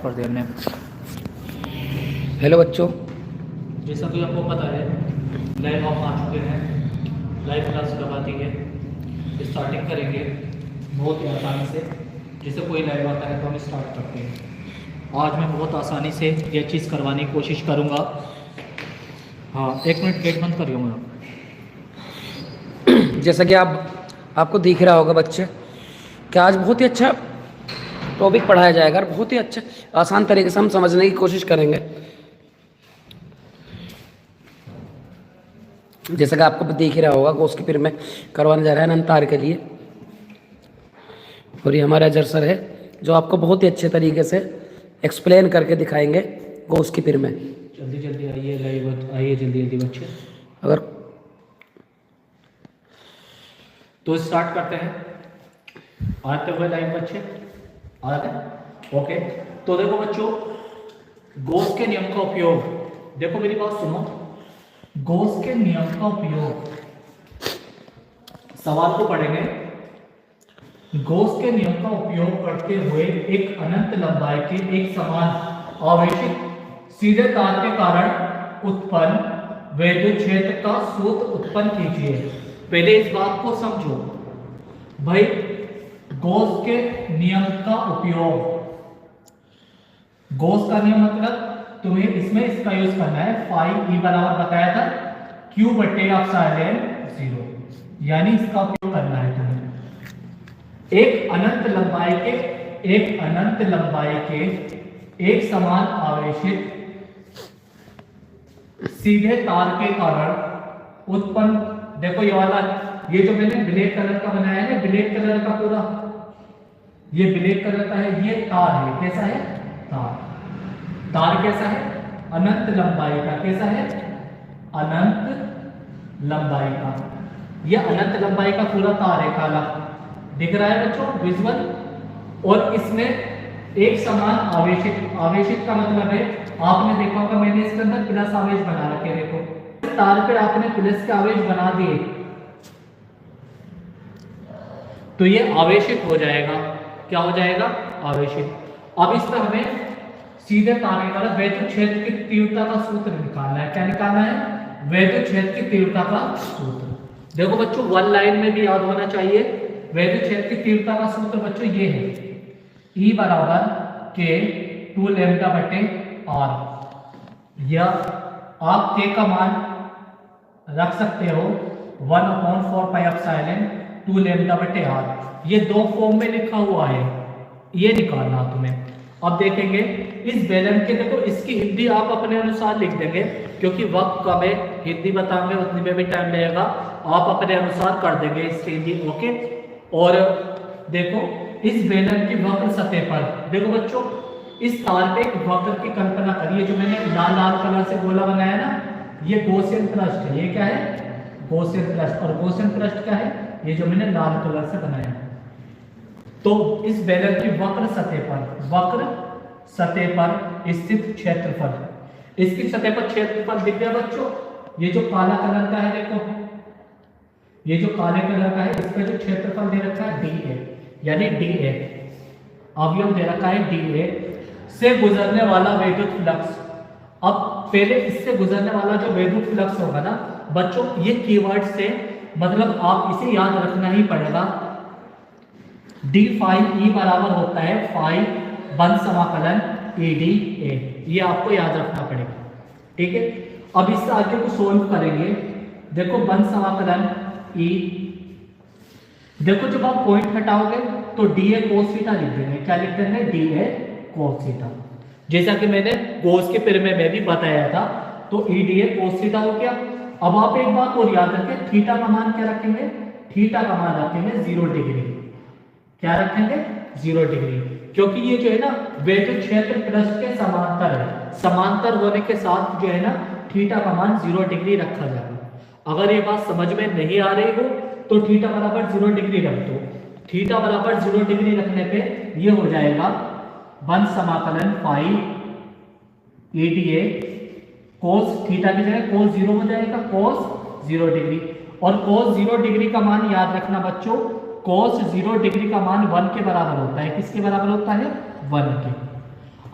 कर दिया हमने। हेलो बच्चों, जैसा कि आपको पता है लाइव हम आ चुके हैं, लाइव क्लास लगाती है। स्टार्टिंग करेंगे बहुत ही आसानी से, जैसे कोई लाइव आता है तो हम स्टार्ट करते हैं। आज मैं बहुत आसानी से ये चीज़ करवाने की कोशिश करूँगा। हाँ, 1 मिनट गेट बंद करिए मेरा। जैसा कि आपको दिख रहा होगा बच्चे कि आज बहुत ही अच्छा टॉपिक पढ़ाया जाएगा और बहुत ही अच्छा आसान तरीके से हम समझने की कोशिश करेंगे। जैसा कि आपको दिख ही रहा होगा कि उसकी फिर मैं करवाने जा रहा है अनंत तार के लिए, और ये हमारा अजहर सर है जो आपको बहुत ही अच्छे तरीके से एक्सप्लेन करके दिखाएंगे गोस की फिर में। जल्दी जल्दी आइए, लाइव आइए जल्दी जल्दी बच्चे। अगर तो स्टार्ट करते हैं। आते हुए लाइव बच्चे आ गए? ओके, तो देखो बच्चों, गॉस के नियम का उपयोग, देखो मेरी बात सुनो। गॉस के नियम का उपयोग, सवाल को पढ़ेंगे। गॉस के नियम का उपयोग करते हुए एक अनंत लंबाई के एक समान आवेशित सीधे तार के कारण उत्पन्न विद्युत क्षेत्र का सूत्र उत्पन्न कीजिए। पहले इस बात को समझो भाई, गॉस के नियम का उपयोग, गॉस का नियम मतलब तुम्हें इसमें इसका यूज करना है। फाई ई बराबर बताया था क्यू बटे एप्सिलॉन 0, यानी इसका उपयोग करना है तुम्हें। एक अनंत लंबाई के एक समान आवेशित सीधे तार के कारण उत्पन्न, देखो ये वाला, ये जो मैंने ब्लैक कलर का बनाया है, ब्लैक कलर का पूरा, ये ब्लैक कलर का है, ये तार है। कैसा है? तार कैसा है? अनंत लंबाई का। कैसा है? अनंत लंबाई का। ये अनंत लंबाई का पूरा तार है, काला दिख रहा है बच्चों, विजुअल। और इसमें एक समान आवेशित का मतलब है, आपने देखा होगा मैंने इसके अंदर प्लस आवेश बना रखे। देखो तार पे आपने प्लस के आवेश बना दिए तो ये आवेशित हो जाएगा। क्या हो जाएगा? आवेशित। अब इस पर हमें सीधे तार के कारण विद्युत क्षेत्र की तीव्रता का सूत्र निकालना है। क्या निकालना है? विद्युत क्षेत्र की तीव्रता का सूत्र। देखो बच्चों, वन लाइन में भी याद होना चाहिए। विद्युत क्षेत्र की तीव्रता का सूत्र बच्चों ये है, E बराबर K 2 लैम्डा बटे R, या आप K का मान रख सकते हो 1/4 पाई एप्सिलॉन 2 लैम्डा बटे R। ये दो फॉर्म में लिखा हुआ है, ये निकालना तुम्हें। अब देखेंगे इस बेलन के, देखो इसकी हिंदी आप अपने अनुसार लिख देंगे क्योंकि वक्त कम है, हिंदी बताएंगे उतनी में भी टाइम लगेगा, आप अपने अनुसार कर देंगे इसकी हिंदी। ओके, और देखो इस बेलन की वक्र सतह पर, देखो बच्चों इस तार पे एक वक्र की कल्पना करिए। जो मैंने लाल लाल कलर से गोला बनाया ना, ये गॉसियन पृष्ठ है। ये क्या है? गॉसियन पृष्ठ। और गॉसियन पृष्ठ क्या है? ये जो मैंने लाल कलर से बनाया। तो इस बेलन की वक्र सतह पर स्थित क्षेत्रफल, इसकी सतह पर क्षेत्रफल दिख गया बच्चों। ये जो काला कलर का है, देखो ये जो काले कलर का है, इसका जो क्षेत्रफल दे रखा है DA, यानी DA अवयव दे रखा है DA से गुजरने वाला विद्युत फ्लक्स। अब पहले इससे गुजरने वाला जो विद्युत फ्लक्स होगा ना बच्चों, ये कीवर्ड से मतलब आप इसे याद रखना ही पड़ेगा। d फाई E बराबर होता है फाई बंद समाकलन EdA, ये आपको याद रखना पड़ेगा। ठीक है, अब इससे आगे को सोल्व करेंगे। देखो बंद समाकलन E, देखो जब आप पॉइंट हटाओगे तो DA cos थीटा लिख देंगे। क्या लिख देंगे? DA cos theta. जैसा कि मैंने गॉस के पिर में भी बताया था, तो EdA cos थीटा हो गया। अब आप एक बात और याद रखें, थीटा का मान क्या रखेंगे? थीटा का मान रखेंगे 0 डिग्री। क्या रखेंगे? 0 डिग्री, क्योंकि ये जो है ना विद्युत क्षेत्र पृष्ठ के समांतर है। समांतर होने के साथ जो है ना थीटा का मान 0 डिग्री रखा जाएगा। अगर ये बात समझ में नहीं आ रही हो तो थीटा बराबर 0 डिग्री रख दो। थीटा बराबर 0 डिग्री रखने पे ये हो जाएगा बंद समाकलन फाई EdA cos थीटा की जगह cos 0 हो जाएगा, cos 0 डिग्री। और cos 0 डिग्री का मान याद रखना बच्चों, cos 0 डिग्री का मान 1 के बराबर होता है। किसके बराबर होता है? 1 के।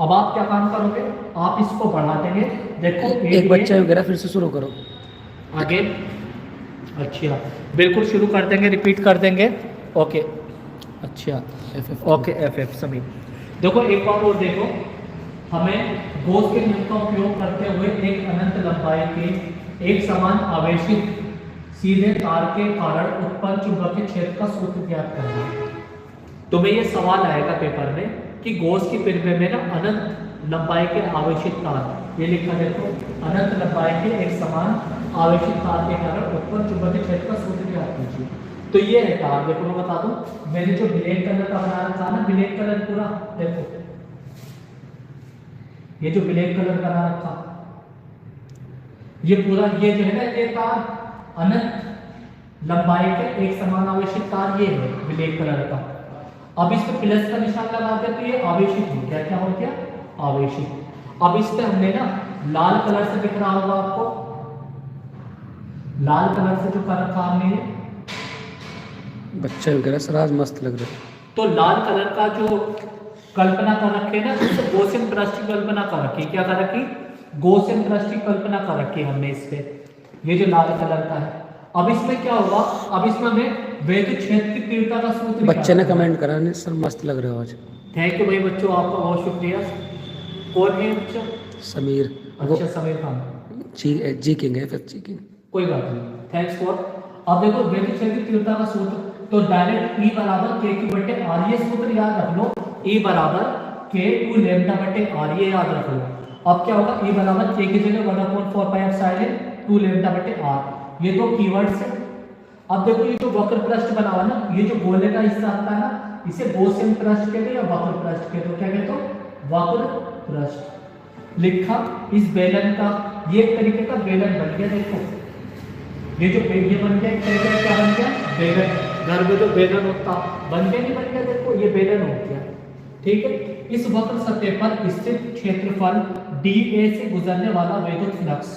अब आप क्या काम करोगे, आप इसको बढ़ा देंगे। देखो एक बच्चा वगैरह फिर से शुरू करो आगे। अच्छा बिल्कुल शुरू कर देंगे, रिपीट कर देंगे। ओके अच्छा ओके FF सभी। देखो एक बार और देखो, हमें गॉस के नियम का उपयोग करते हुए एक अनंत लंबाई के एक समान आवेशित सीधे तार के कारण उत्पन्न चुंबकीय क्षेत्र का सूत्र ज्ञात करना है। तो में ये सवाल आएगा पेपर में कि गॉस की पिंड में ना अनंत लंबाई के आवेशित तार, ये लिखा देखो, अनंत लंबाई के एक समान आवेशित तार के कारण उत्पन्न चुंबकीय क्षेत्र का सूत्र ज्ञात कीजिए। तो ये है तार। देखो मैं बता दूं, मैंने जो ब्लैक कलर का बना रखा ना, ब्लैक कलर पूरा देखो, ये जो ब्लैक कलर बना रखा, ये पूरा ये जो है ना, ये तार अनंत लंबाई के एक समान आवेशित तार, ये है ब्लैक कलर का। अब इस पे प्लस का निशान लगा दे तो ये आवेशित हो गया। क्या हो गया? आवेशित। अब इस पे हमने ना लाल कलर से दिख रहा होगा आपको, लाल कलर से जो कर रखा हमने, बच्चे वगैरह सर आज मस्त लग रहे। तो लाल कलर का जो कल्पना कर रखे ना, उससे गॉसियन ब्रश की कल्पना कर रखी। क्या कर रखी? गॉसियन ब्रश की कल्पना कर रखी हमने इस पे, ये जो लाल कलर का है। अब इसमें क्या होगा, अब इसमें हमें वैद्युत क्षेत्र की तीव्रता का सूत्र, बच्चे ने कमेंट करा नहीं सर मस्त लग रहे हो आज। थैंक यू भाई बच्चों, आपका बहुत शुक्रिया। कौन है बच्चा? समीर। अच्छा समीर खान, जी किंग है फिर जी किंग, कोई बात नहीं, थैंक्स फॉर। अब देखो वैद्युत क्षेत्र की तीव्रता का सूत्र, तो डायरेक्ट E बराबर K/R, ये सूत्र याद रख लो। E बराबर K2 लैम्डा बटे R, ये याद रख लो। अब क्या होगा, E बराबर K की जगह 1/4πε2 लैम्डा बटे R, ये तो कीवर्ड्स है। अब देखो ये जो वक्र पृष्ठ बना हुआ ना, ये जो गोले का हिस्सा आता है ना, इसे गॉसियन पृष्ठ कहते हैं या वक्र पृष्ठ कहते हो। क्या कहते हो? वक्र पृष्ठ। लिखा इस बेलन का, ये एक तरीके का बेलन बन गया। देखो ये जो ये बन गया, एक तरीके का क्या बन गया? बेलन। घर में जो बेलन होता बन गया, नहीं बन गया? देखो ये बेलन हो गया, ठीक है। इस वक्र सतह पर स्थित क्षेत्रफल DA से गुजरने वाला वैद्युत फ्लक्स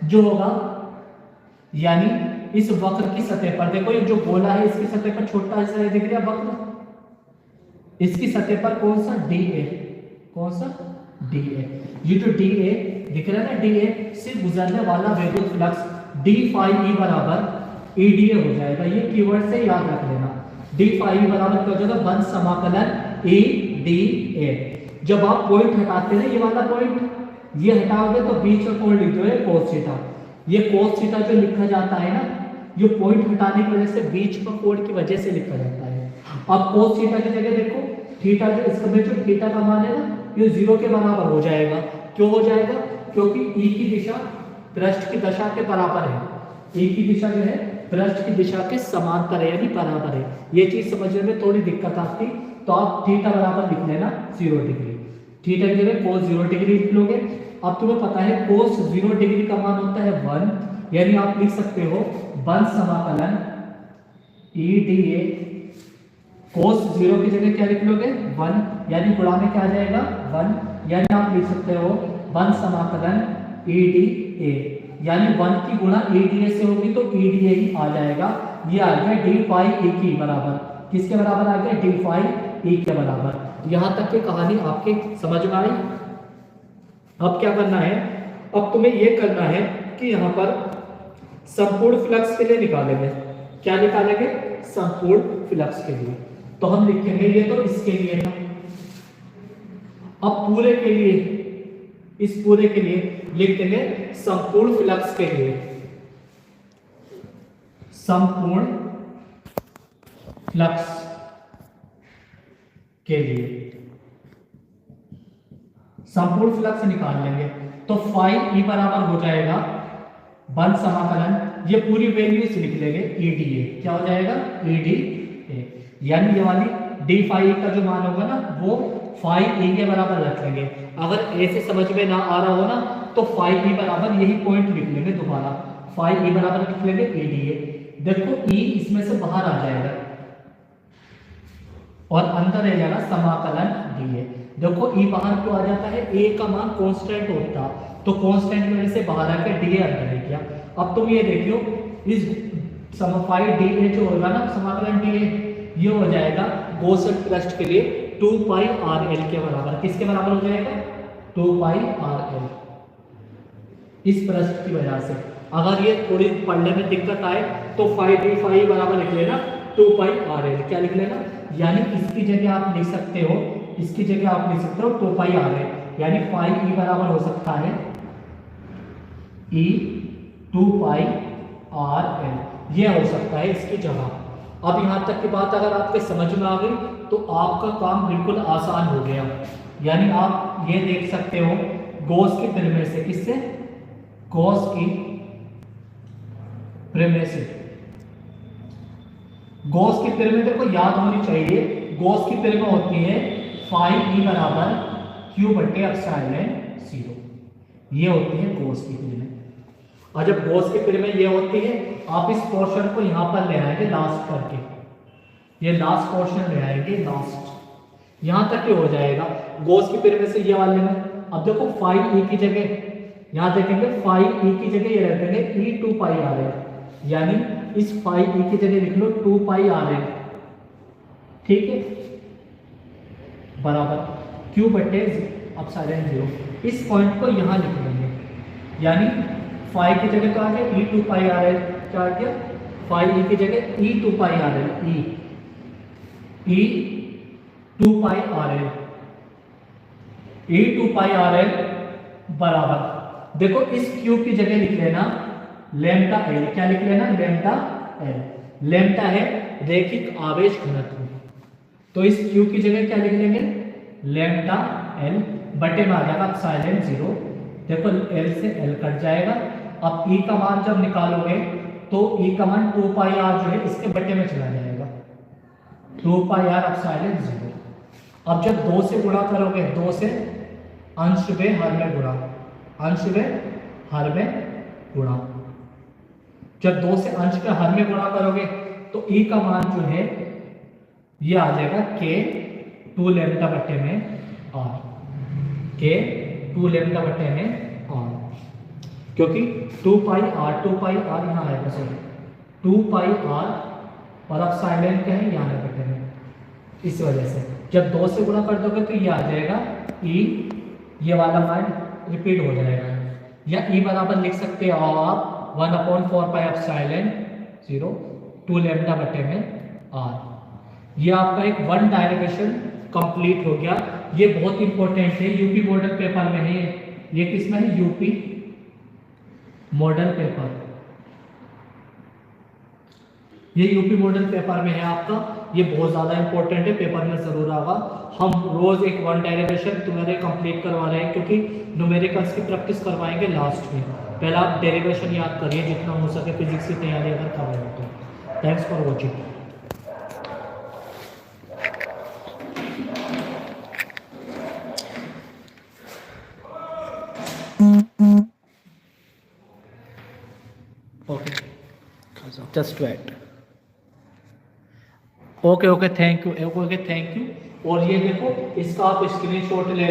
जो होगा, यानी इस वक्र की सतह पर देखो, ये जो गोला है इसकी सतह पर छोटा हिस्सा दिख रहा है वक्र, इसकी सतह पर कौन सा? DA। कौन सा? DA। ये जो DA दिख रहा है ना, DA से गुजरने वाला वैद्युत फ्लक्स d phi E बराबर EDA हो जाएगा। ये कीवर्ड से याद रख लेना। d phi E बराबर क्या हो जाएगा? 1 समाकलन EDA। जब आप पॉइंट हटाते हैं, ये वाला पॉइंट ये हटाओगे तो बीच का कोण लिख दो cos थीटा। ये cos थीटा जो लिखा जाता है ना, ये पॉइंट हटाने की वजह से बीच का कोण की वजह से लिखा जाता है। अब cos थीटा की जगह देखो, थीटा जो इसका में जो थीटा का मान है ना, ये 0 के बराबर हो जाएगा। क्यों हो जाएगा? क्योंकि E की दिशा पृष्ठ की दिशा के बराबर है। E की दिशा जो है पृष्ठ की दिशा के समांतर है, यानी बराबर है। ये चीज समझने में थोड़ी दिक्कत आती, तो आप थीटा बराबर लिख लेना 0 डिग्री। थीटा की जगह cos 0 डिग्री लिख लोगे। अब तुम्हें पता है cos 0 डिग्री का मान होता है 1, यानी आप लिख सकते हो 1 समाकलन EDA। cos 0 की जगह क्या लिख लोगे? 1, यानी गुणा में क्या आ जाएगा? 1, यानी आप लिख सकते हो 1 समाकलन EDA, यानी 1 की गुणा EDA से होगी तो EDA ही आ जाएगा। ये आ गया d phi E के बराबर। किसके बराबर आ गया? d phi E के बराबर। यहां तक की कहानी आपके समझ में आई। अब क्या करना है? अब तुम्हें यह करना है कि यहां पर संपूर्ण फ्लक्स के लिए निकालेंगे। क्या निकालेंगे? संपूर्ण फ्लक्स के लिए। तो हम लिखेंगे, ये तो इसके लिए था। अब पूरे के लिए, इस पूरे के लिए लिख देंगे संपूर्ण फ्लक्स के लिए। संपूर्ण फ्लक्स के लिए संपूर्ण फ्लक्स निकाल लेंगे तो phi E बराबर हो जाएगा 1 समाकलन, ये पूरी वैल्यू से लिख लेंगे EDA। क्या हो जाएगा? EDA, यानी ये वाली d phi E का जो मान होगा ना, वो phi E के बराबर रख लेंगे। अगर ऐसे समझ में ना आ रहा हो ना, तो phi E बराबर यही पॉइंट लिख लेंगे दोबारा। phi E बराबर लिख लेंगे EDA। देखो E इसमें से बाहर आ जाएगा और अंदर रह जाएगा समाकलन DA। देखो E बाहर क्यों आ जाता है? A का मान कांस्टेंट होता, तो कांस्टेंट की वजह से बाहर आकर DA अंदर रह गया। अब तुम ये देखियो, इस phi DA जो होगा ना, समाकलन DA, ये हो जाएगा गॉसियन पृष्ठ के लिए 2 पाई आर एल के बराबर। किसके बराबर हो जाएगा? 2 पाई आर एल। इस प्रश्न की वजह से अगर ये थोड़ी पढ़ने में दिक्कत आए तो फाई डी फाई बराबर लिख लेना 2 पाई आर एल। क्या लिख लेना? यानी इसकी जगह आप लिख सकते हो, इसकी जगह आप लिख सकते हो 2 पाई आर एल, यानी फाई ई बराबर हो सकता है ई 2 पाई आर एल। ये हो सकता है इसकी जगह। अब यहाँ तक की बात अगर आपके समझ में आ गई तो आपका काम बिल्कुल आसान हो गया। यानी आप ये देख सकते हो गॉस की प्रमेय से, किससे? गॉस की प्रमेय से। गॉस की प्रमेय देखो याद होनी चाहिए। गॉस की प्रमेय होती है फाई ई बराबर क्यू बटे एप्सिलॉन 0। ये होती है गॉस की प्रमेय। और जब गॉस की प्रमेय ये होती है, आप इस पोर्शन को यहां पर ले आएंगे लास्ट करके, ये लास्ट पोर्शन ले आएंगे लास्ट, यहां तक ही हो जाएगा गॉस की प्रमेय से ये वाले में। अब देखो फाई ई की जगह यहां देखेंगे, फाई ई की जगह ये रख देंगे ई 2 पाई आर एल, यानी इस फाई ई की जगह लिख लो 2 पाई आर एल, ठीक है, बराबर क्यू बटे एप्सिलॉन 0। इस पॉइंट को यहां लिख लेंगे, यानी फाई की जगह तो आ गया ई 2 पाई आर एल, क्या आ गया? फाई ई की जगह ई 2 पाई आर एल, ई 2 पाई आर एल, ई 2 पाई आर एल बराबर, देखो इस क्यू की जगह लिख लेना लैम्डा एल। क्या लिख लेना? Lambda L. लैम्डा है रैखिक आवेश घनत्व, तो इस क्यू की जगह क्या लिख लेंगे? लैम्डा एल बटे में आ जाएगा एप्सिलॉन 0। देखो एल से एल कट जाएगा। अब ई का मान जब निकालोगे तो ई का मान 2 पाई आर जो है इसके बटे में चला जाएगा, 2 पाई आर एप्सिलॉन 0। अब जब 2 से गुणा करोगे, 2 से अंश वे हर में गुणा, अंश वे हर में गुणा, जब 2 से अंश के हर में गुणा करोगे तो ई का मान जो है ये आ जाएगा के 2 लैम्डा बटे में आर, के 2 लैम्डा बटे में आर, क्योंकि 2 पाई आर यहाँ आएगा, सॉरी 2 पाई आर और एप्सिलॉन क्या है यहाँ है बटे में। इस वजह से जब 2 से गुणा कर दोगे तो ये आ जाएगा ई, ये वाला मान रिपीट हो जाएगा, या ई बराबर लिख सकते हो आप 1/4 पाई एप्सिलॉन 0 2 लैम्डा बटे में आर। ये आपका एक वन डायरेक्शन कंप्लीट हो गया। ये बहुत इंपॉर्टेंट है, यूपी मॉडल पेपर में है। ये किसमें है? यूपी मॉडल पेपर, ये यूपी मॉडल पेपर में है आपका। ये बहुत ज्यादा इंपॉर्टेंट है, पेपर में जरूर आएगा। हम रोज एक वन डायरेक्शन तुम्हारे कंप्लीट करवा रहे हैं, क्योंकि न्यूमेरिकल्स की प्रैक्टिस करवाएंगे लास्ट में। पहले आप डेरिवेशन याद करिए जितना हो सके, फिजिक्स की तैयारी अगर कर रहे हो तो। Thanks for watching. Okay, just wait. Okay, thank you. और ये देखो, इसका आप स्क्रीनशॉट ले